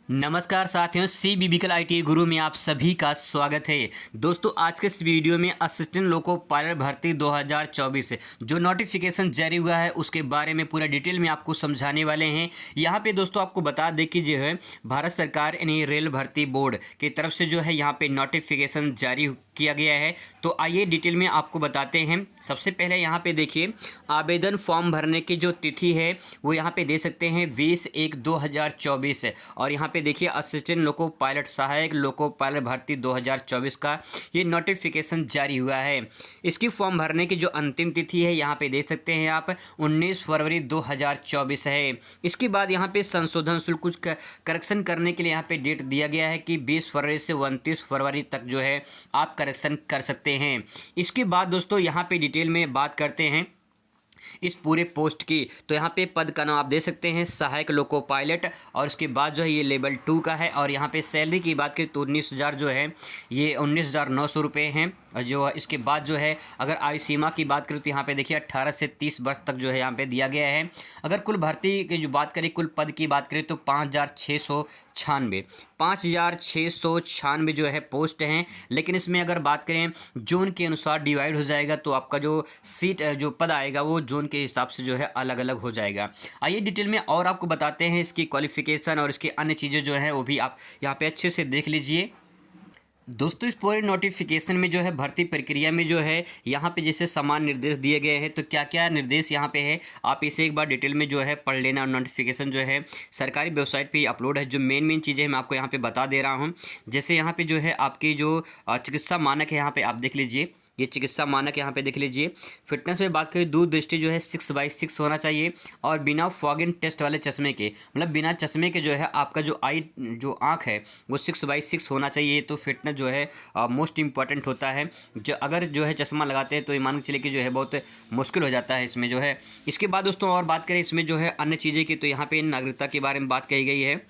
नमस्कार साथियों, सी बिबिकल आईटी गुरु में आप सभी का स्वागत है। दोस्तों, आज के इस वीडियो में असिस्टेंट लोको पायलट भर्ती 2024 जो नोटिफिकेशन जारी हुआ है उसके बारे में पूरा डिटेल में आपको समझाने वाले हैं। यहाँ पे दोस्तों आपको बता दें कि जो है भारत सरकार यानी रेल भर्ती बोर्ड की तरफ से जो है यहाँ पे नोटिफिकेशन जारी किया गया है। तो आइए डिटेल में आपको बताते हैं। सबसे पहले यहाँ पे देखिए, आवेदन फॉर्म भरने की जो तिथि है वो यहाँ पे दे सकते हैं 20/1/2024 और यहाँ पे देखिए असिस्टेंट लोको पायलट सहायक लोको पायलट भर्ती 2024 का ये नोटिफिकेशन जारी हुआ है। इसकी फॉर्म भरने की जो अंतिम तिथि है यहाँ पे दे सकते हैं आप 19 फरवरी 2024 है। इसके बाद यहाँ पे संशोधन शुल्क कुछ करेक्शन करने के लिए यहाँ पे डेट दिया गया है कि 20 फरवरी से 29 फरवरी तक जो है आप करेक्शन कर सकते हैं। इसके बाद दोस्तों यहाँ पे डिटेल में बात करते हैं इस पूरे पोस्ट की। तो यहाँ पे पद का नाम आप दे सकते हैं सहायक लोको पायलट और उसके बाद जो है ये लेवल 2 का है। और यहाँ पे सैलरी की बात करें तो 19,000 जो है ये 19,900 रुपये हैं। और जो इसके बाद जो है अगर आयु सीमा की बात करें तो यहाँ पे देखिए 18 से 30 वर्ष तक जो है यहाँ पे दिया गया है। अगर कुल भर्ती की जो बात करें, कुल पद की बात करें तो 5,696 जो है पोस्ट हैं। लेकिन इसमें अगर बात करें जोन के अनुसार डिवाइड हो जाएगा तो आपका जो सीट जो पद आएगा वो जोन के हिसाब से जो है अलग अलग हो जाएगा। आइए डिटेल में और आपको बताते हैं इसकी क्वालिफिकेशन और इसकी अन्य चीज़ें जो हैं वो भी आप यहाँ पे अच्छे से देख लीजिए। दोस्तों, इस पूरे नोटिफिकेशन में जो है भर्ती प्रक्रिया में जो है यहाँ पे जैसे समान निर्देश दिए गए हैं। तो क्या क्या निर्देश यहाँ पे है आप इसे एक बार डिटेल में जो है पढ़ लेना। और नोटिफिकेशन जो है सरकारी वेबसाइट पे अपलोड है। जो मेन चीज़ें मैं आपको यहाँ पे बता दे रहा हूँ। जैसे यहाँ पे जो है आपकी जो चिकित्सा मानक है यहाँ पे आप देख लीजिए, ये चिकित्सा मानक यहाँ पे देख लीजिए। फिटनेस में बात करें, दूरदृष्टि जो है 6/6 होना चाहिए और बिना फॉगिंग टेस्ट वाले चश्मे के, मतलब बिना चश्मे के जो है आपका जो जो आँख है वो 6/6 होना चाहिए। तो फिटनेस जो है मोस्ट इंपॉर्टेंट होता है। जो अगर जो है चश्मा लगाते हैं तो ये मान के चलिए कि जो है बहुत मुश्किल हो जाता है इसमें जो है। इसके बाद दोस्तों और बात करें इसमें जो है अन्य चीज़ें की, तो यहाँ पे नागरिकता के बारे में बात कही गई है।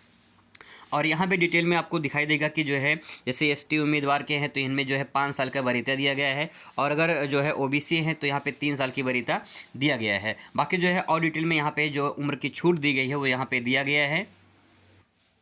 और यहाँ पे डिटेल में आपको दिखाई देगा कि जो है जैसे एसटी उम्मीदवार के हैं तो इनमें जो है 5 साल का वरीयता दिया गया है। और अगर जो है ओबीसी हैं तो यहाँ पे 3 साल की वरीयता दिया गया है। बाकी जो है और डिटेल में यहाँ पे जो उम्र की छूट दी गई है वो यहाँ पे दिया गया है।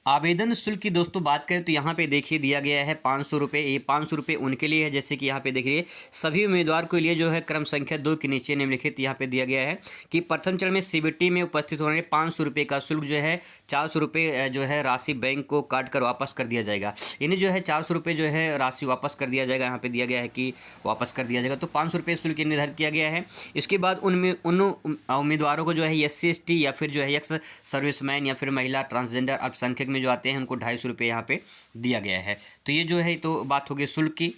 आवेदन शुल्क की दोस्तों बात करें तो यहाँ पे देखिए दिया गया है 500 रुपये। ये 500 रुपये उनके लिए है, जैसे कि यहाँ पे देखिए सभी उम्मीदवार के लिए जो है क्रम संख्या 2 के नीचे निम्नलिखित यहाँ पे दिया गया है कि प्रथम चरण में सीबीटी में उपस्थित होने 500 रुपये का शुल्क जो है 400 रुपये जो है राशि बैंक को काट कर वापस कर दिया जाएगा। यानी जो है 400 रुपये जो है राशि वापस कर दिया जाएगा। यहाँ पे दिया गया है कि वापस कर दिया जाएगा। तो 500 रुपये शुल्क निर्धारित किया गया है। इसके बाद उन उम्मीदवारों को जो है SC ST या फिर जो है एक्स सर्विसमैन या फिर महिला ट्रांसजेंडर अल्पसंख्यक में जो आते हैं उनको 250 रुपये यहाँ पे दिया गया है। तो ये जो है तो बात होगी शुल्क की।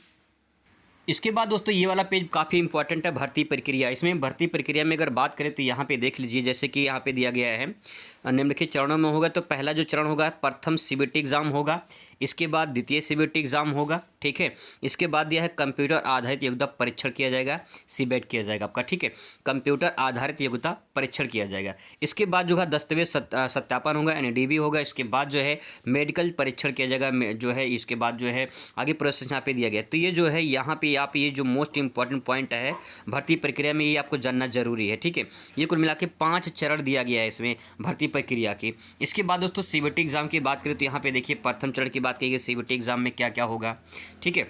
इसके बाद दोस्तों ये वाला पेज काफ़ी इंपॉर्टेंट है, भर्ती प्रक्रिया। इसमें भर्ती प्रक्रिया में अगर बात करें तो यहाँ पे देख लीजिए, जैसे कि यहाँ पे दिया गया है निम्नलिखित चरणों में होगा। तो पहला जो चरण होगा प्रथम सीबीटी एग्ज़ाम होगा। इसके बाद द्वितीय सीबीटी एग्ज़ाम होगा, ठीक है। इसके बाद दिया है कंप्यूटर आधारित योग्यता परीक्षण किया जाएगा, सीबेट किया जाएगा आपका, ठीक है। कंप्यूटर आधारित योग्यता परीक्षण किया जाएगा। इसके बाद जो है दस्तावेज सत्यापन होगा, NDB होगा। इसके बाद जो है मेडिकल परीक्षण किया जाएगा जो है। इसके बाद जो है आगे प्रोसेस यहाँ पे दिया गया। तो ये जो है यहाँ पे आप ये जो मोस्ट इंपॉर्टेंट पॉइंट है भर्ती प्रक्रिया में, ये आपको जानना जरूरी है, ठीक है। ये कुल मिला के 5 चरण दिया गया है इसमें भर्ती प्रक्रिया की। इसके बाद दोस्तों सीबीटी एग्ज़ाम की बात करें तो यहाँ पे देखिए प्रथम चरण की बात की गई सीबीटी एग्ज़ाम में क्या क्या होगा, ठीक है।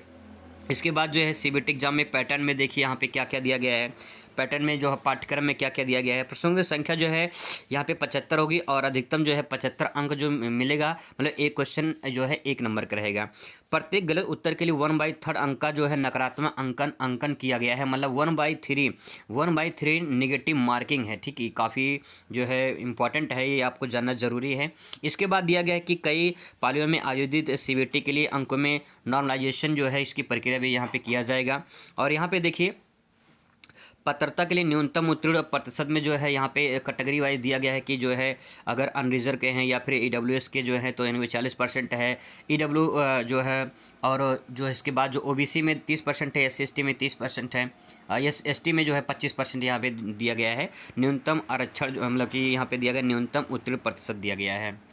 इसके बाद जो है सीबीटी एग्ज़ाम में पैटर्न में देखिए यहाँ पे क्या क्या दिया गया है। पैटर्न में जो है पाठ्यक्रम में क्या क्या दिया गया है। प्रश्नों की संख्या जो है यहाँ पे 75 होगी और अधिकतम जो है 75 अंक जो मिलेगा, मतलब एक क्वेश्चन जो है 1 नंबर का रहेगा। प्रत्येक गलत उत्तर के लिए 1/3 अंक का जो है नकारात्मक अंकन किया गया है, मतलब 1/3 नेगेटिव मार्किंग है, ठीक है। काफ़ी जो है इंपॉर्टेंट है, ये आपको जानना जरूरी है। इसके बाद दिया गया है कि कई पालियों में आयोजित सीबीटी के लिए अंकों में नॉर्मलाइजेशन जो है इसकी प्रक्रिया भी यहाँ पे किया जाएगा। और यहाँ पे देखिए पात्रता के लिए न्यूनतम उत्तीर्ण प्रतिशत में जो है यहाँ पे कैटेगरी वाइज दिया गया है कि जो है अगर अनरिजर्व के हैं या फिर EWS के जो हैं तो इनमें 40% है, EW जो है। और जो है इसके बाद जो OBC में 30% है, SC ST में 30% है, ST में जो है 25% यहाँ पे दिया गया है। न्यूनतम आरक्षण मतलब कि यहाँ पे दिया गया न्यूनतम उत्तीर्ण प्रतिशत दिया गया है।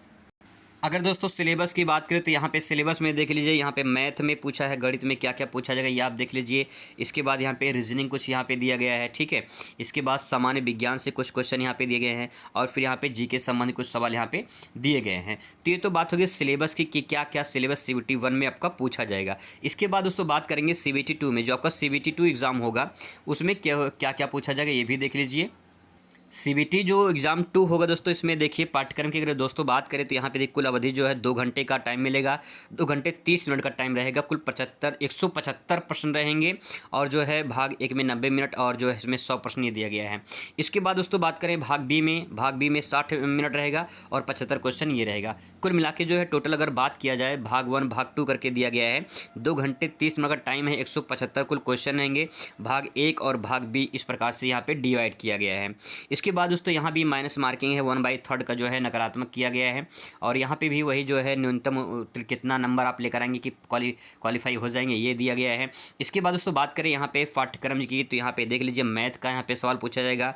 अगर दोस्तों सिलेबस की बात करें तो यहाँ पे सिलेबस में देख लीजिए, यहाँ पे मैथ में पूछा है, गणित में क्या क्या पूछा जाएगा ये आप देख लीजिए। इसके बाद यहाँ पे रीजनिंग कुछ यहाँ पे दिया गया है, ठीक है। इसके बाद सामान्य विज्ञान से कुछ क्वेश्चन यहाँ पे दिए गए हैं और फिर यहाँ पे जीके संबंधी कुछ सवाल यहाँ पे दिए गए हैं। तो ये तो बात होगी सिलेबस की कि क्या क्या सिलेबस CBT 1 में आपका पूछा जाएगा। इसके बाद दोस्तों बात करेंगे CBT 2 में, जो आपका CBT 2 एग्ज़ाम होगा उसमें क्या क्या क्या पूछा जाएगा ये भी देख लीजिए। CBT जो एग्ज़ाम 2 होगा दोस्तों, इसमें देखिए पाठ्यक्रम की अगर दोस्तों बात करें तो यहाँ पे देखिए कुल अवधि जो है 2 घंटे का टाइम मिलेगा, 2 घंटे 30 मिनट का टाइम रहेगा, कुल 175 प्रश्न रहेंगे और जो है भाग 1 में 90 मिनट और जो है इसमें 100 प्रश्न ये दिया गया है। इसके बाद दोस्तों बात करें भाग बी में 60 मिनट रहेगा और 75 क्वेश्चन ये रहेगा। कुल मिला के जो है टोटल अगर बात किया जाए भाग 1 भाग 2 करके दिया गया है, 2 घंटे 30 मिनट का टाइम है, 175 कुल क्वेश्चन रहेंगे, भाग 1 और भाग बी इस प्रकार से यहाँ पे डिवाइड किया गया है। इसके बाद दोस्तों यहाँ भी माइनस मार्किंग है, 1/3 का जो है नकारात्मक किया गया है और यहाँ पे भी वही जो है न्यूनतम कितना नंबर आप लेकर आएंगे कि क्वालिफाई हो जाएंगे ये दिया गया है। इसके बाद दोस्तों बात करें यहाँ पे पाठ्यक्रम की तो यहाँ पे देख लीजिए मैथ का यहाँ पे सवाल पूछा जाएगा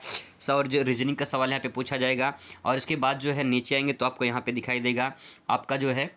और जो रीजनिंग का सवाल यहाँ पे पूछा जाएगा और इसके बाद जो है नीचे आएंगे तो आपको यहाँ पे दिखाई देगा आपका जो है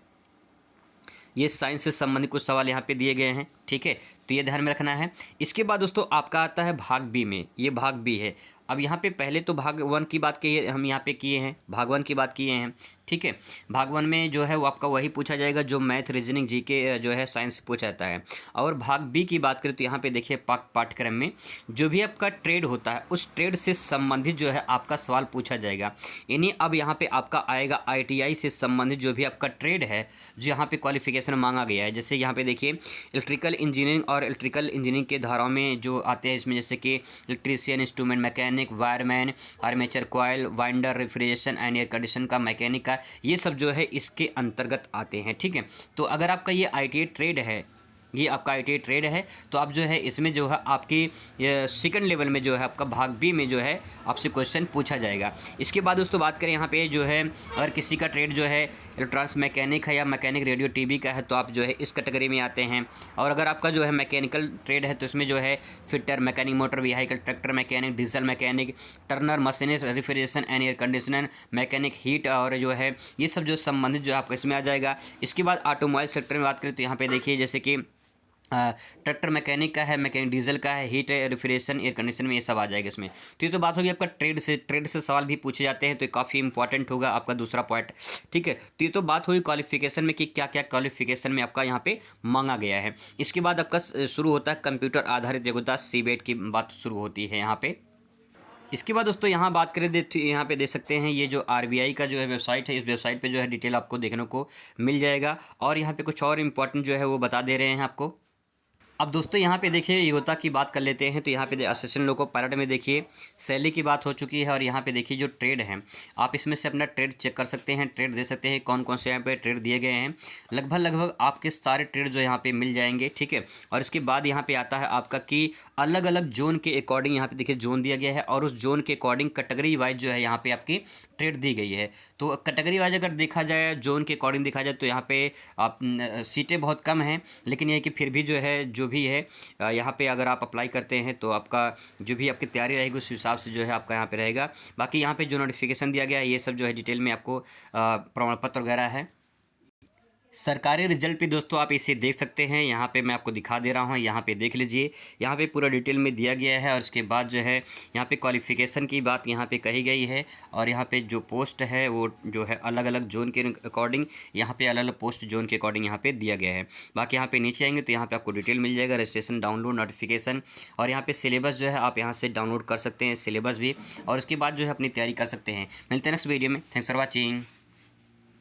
ये साइंस से संबंधित कुछ सवाल यहाँ पे दिए गए हैं, ठीक है। तो ये ध्यान में रखना है। इसके बाद दोस्तों आपका आता है भाग बी में, ये भाग बी है। अब यहाँ पे पहले तो भाग 1 की बात की हम यहाँ पे किए हैं, भाग 1 की बात किए हैं, ठीक है। भाग 1 में जो है वो आपका वही पूछा जाएगा जो मैथ रीजनिंग जीके जो है साइंस से पूछा जाता है। और भाग बी की बात करें तो यहाँ पे देखिए पाठ्यक्रम में जो भी आपका ट्रेड होता है उस ट्रेड से संबंधित जो है आपका सवाल पूछा जाएगा। यानी अब यहाँ पे आपका आएगा ITI से संबंधित जो भी आपका ट्रेड है जो यहाँ पे क्वालिफिकेशन मांगा गया है। जैसे यहाँ पे देखिए इलेक्ट्रिकल इंजीनियरिंग और इलेक्ट्रिकल इंजीनियरिंग के धाराओं में जो आते हैं इसमें जैसे कि electrician, instrument mechanic, wireman, armature coil, winder, refrigeration and air condition का मैकेनिक का, ये सब जो है इसके अंतर्गत आते हैं, ठीक है। तो अगर आपका ये ITI ट्रेड है, ये आपका ITI ट्रेड है तो आप जो है इसमें जो है आपकी सेकंड लेवल में जो है आपका भाग बी में जो है आपसे क्वेश्चन पूछा जाएगा। इसके बाद दोस्तों बात करें यहाँ पे जो है अगर किसी का ट्रेड जो है इलेक्ट्रॉनिक्स मैकेनिक है या मैकेनिक रेडियो टीवी का है तो आप जो है इस कैटेगरी में आते हैं। और अगर आपका जो है मैकेनिकल ट्रेड है तो इसमें जो है fitter, mechanic motor vehicle, tractor mechanic, diesel mechanic, Turner, machinist, refrigeration and air conditioner mechanic, heat और जो है ये सब जो संबंधित जो है आपको इसमें आ जाएगा। इसके बाद ऑटोमोबाइल सेक्टर में बात करें तो यहाँ पे देखिए जैसे कि ट्रैक्टर मैकेनिक का है, मैकेनिक डीजल का है, हीट, रेफ्रिजरेशन, एयर कंडीशन में ये सब आ जाएगा इसमें। तो ये तो बात होगी आपका ट्रेड से सवाल भी पूछे जाते हैं तो ये काफ़ी इंपॉर्टेंट होगा आपका दूसरा पॉइंट, ठीक है। तो ये तो बात हुई क्वालिफिकेशन में कि क्या क्या क्वालिफिकेशन में आपका यहाँ पे मांगा गया है। इसके बाद आपका शुरू होता है कंप्यूटर आधारित योग्यता, CBET की बात शुरू होती है यहाँ पे। इसके बाद दोस्तों यहाँ बात करें यहाँ पे दे सकते हैं ये जो RBI का जो है वेबसाइट है, इस वेबसाइट पे जो है डिटेल आपको देखने को मिल जाएगा और यहाँ पे कुछ और इम्पोर्टेंट जो है वो बता दे रहे हैं आपको। अब दोस्तों यहाँ पे देखिए योग्यता की बात कर लेते हैं तो यहाँ पे असिस्टेंट लोको पायलट में देखिए सैलरी की बात हो चुकी है और यहाँ पे देखिए जो ट्रेड है आप इसमें से अपना ट्रेड चेक कर सकते हैं, ट्रेड दे सकते हैं कौन कौन से यहाँ पे ट्रेड दिए गए हैं। लगभग आपके सारे ट्रेड जो यहाँ पे मिल जाएंगे, ठीक है। और इसके बाद यहाँ पे आता है आपका कि अलग अलग जोन के अकॉर्डिंग यहाँ पे देखिए जोन दिया गया है और उस जोन के अकॉर्डिंग कैटेगरी वाइज जो है यहाँ पे आपकी ट्रेड दी गई है। तो कैटेगरी वाइज अगर देखा जाए, जोन के अकॉर्डिंग देखा जाए तो यहाँ पे आप सीटें बहुत कम हैं, लेकिन ये कि फिर भी जो है जो भी है यहाँ पे अगर आप अप्लाई करते हैं तो आपका जो भी आपकी तैयारी रहेगी उस हिसाब से जो है आपका यहाँ पे रहेगा। बाकी यहाँ पे जो नोटिफिकेशन दिया गया है ये सब जो है डिटेल में आपको प्रमाण पत्र वगैरह है। सरकारी रिजल्ट पे दोस्तों आप इसे देख सकते हैं, यहाँ पे मैं आपको दिखा दे रहा हूँ, यहाँ पे देख लीजिए, यहाँ पे पूरा डिटेल में दिया गया है। और इसके बाद जो है यहाँ पे क्वालिफ़िकेशन की बात यहाँ पे कही गई है और यहाँ पे जो पोस्ट है वो जो है अलग अलग जोन के अकॉर्डिंग यहाँ पे अलग अलग पोस्ट जोन के अकॉर्डिंग यहाँ पे दिया गया है। बाकी यहाँ पे नीचे आएंगे तो यहाँ पे आपको डिटेल मिल जाएगा, रजिस्ट्रेशन, डाउनलोड, नोटिफिकेशन और यहाँ पे सिलेबस जो है आप यहाँ से डाउनलोड कर सकते हैं सिलेबस भी और उसके बाद जो है अपनी तैयारी कर सकते हैं। मिलते हैं नेक्स्ट वीडियो में। Thanks for watching.